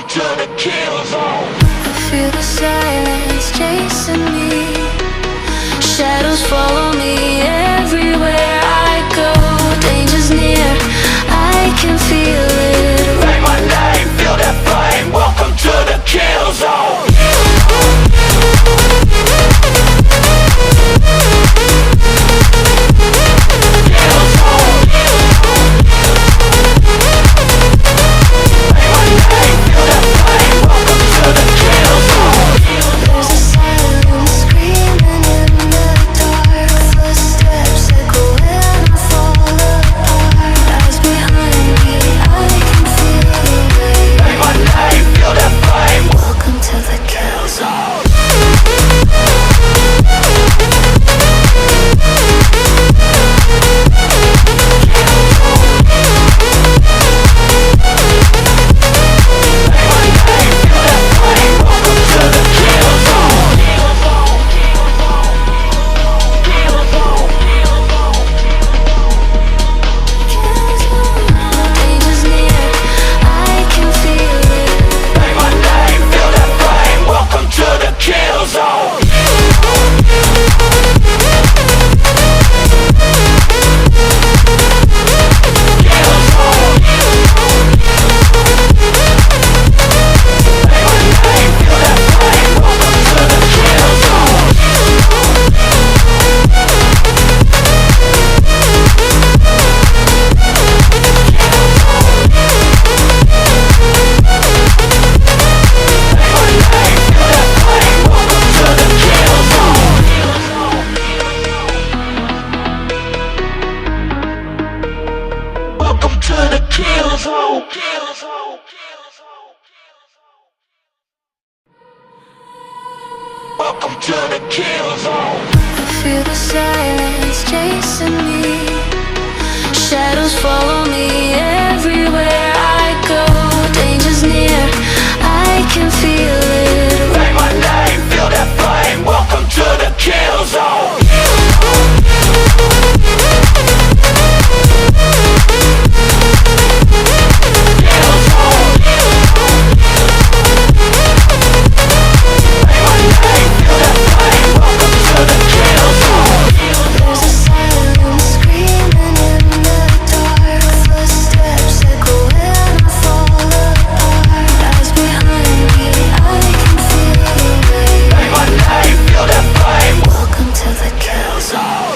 to the kill zone. Feel the silence chasing me. Shadows follow me everywhere I go. Danger's near, I can feel it. Say my name, feel that flame. Welcome to the kill zone. Kill zone. Say my name, feel that flame. Welcome to the kill zone. There's a silence screaming in the dark. Footsteps echo when I fall apart. Eyes behind me, I can feel the weight. Say my name, feel that flame. Welcome to the kill zone. Danger's near, I can feel it. Say my name, feel that flame. Welcome to the kill zone. Kill zone. Say my name, feel that flame. Welcome to the kill zone. Welcome to the kill zone. Kill zone. Kill zone. Welcome to the kill zone. Feel the silence chasing me. Shadows follow me everywhere I go. Danger's near, I can feel it. Say my name, feel that flame. Welcome to the kill zone. Kill zone. Say my name, feel that flame. Welcome to the kill zone. There's a silence screaming in the dark. Footsteps echo when I fall apart. Eyes behind me, I can feel the weight. Say my name, feel that flame. Welcome to the kill zone.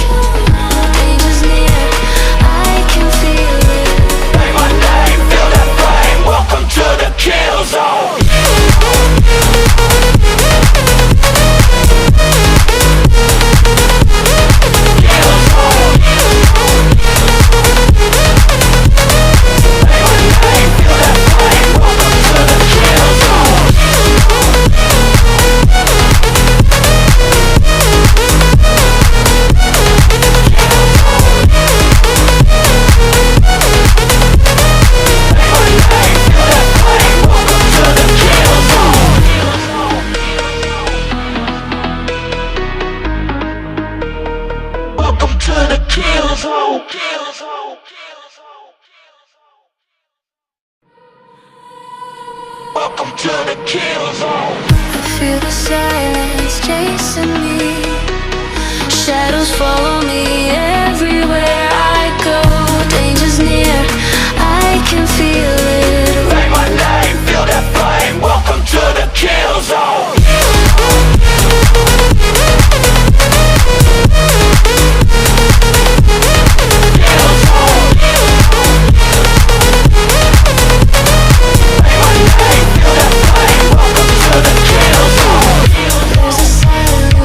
Danger's near, I can feel it. Say my name, feel that flame. Welcome to the kill zone. Kill zone. Say my name, feel that flame. Welcome to the kill zone. Say my name, feel that flame. Welcome to the kill zone. Welcome to the kill zone. Kill zone. Kill zone. Welcome to the kill zone. Feel the silence chasing me. Shadows follow me everywhere I go. Danger's near, I can feel it. Say my name, feel that flame. Welcome to the kill zone. Kill zone. Say my name, feel that flame. Welcome to the kill zone. There's a silence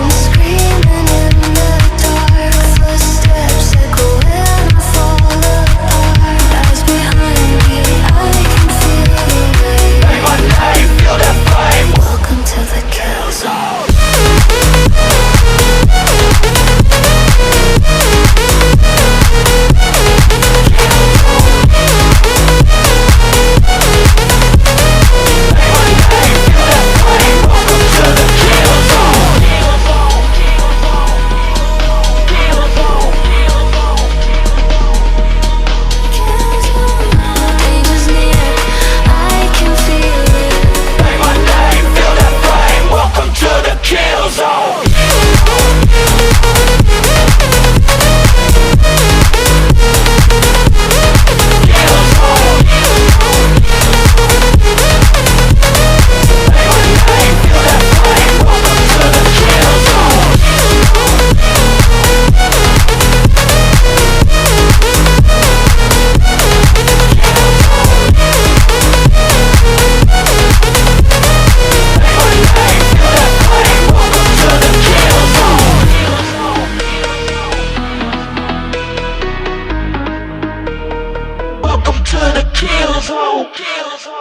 welcome to the kill zone.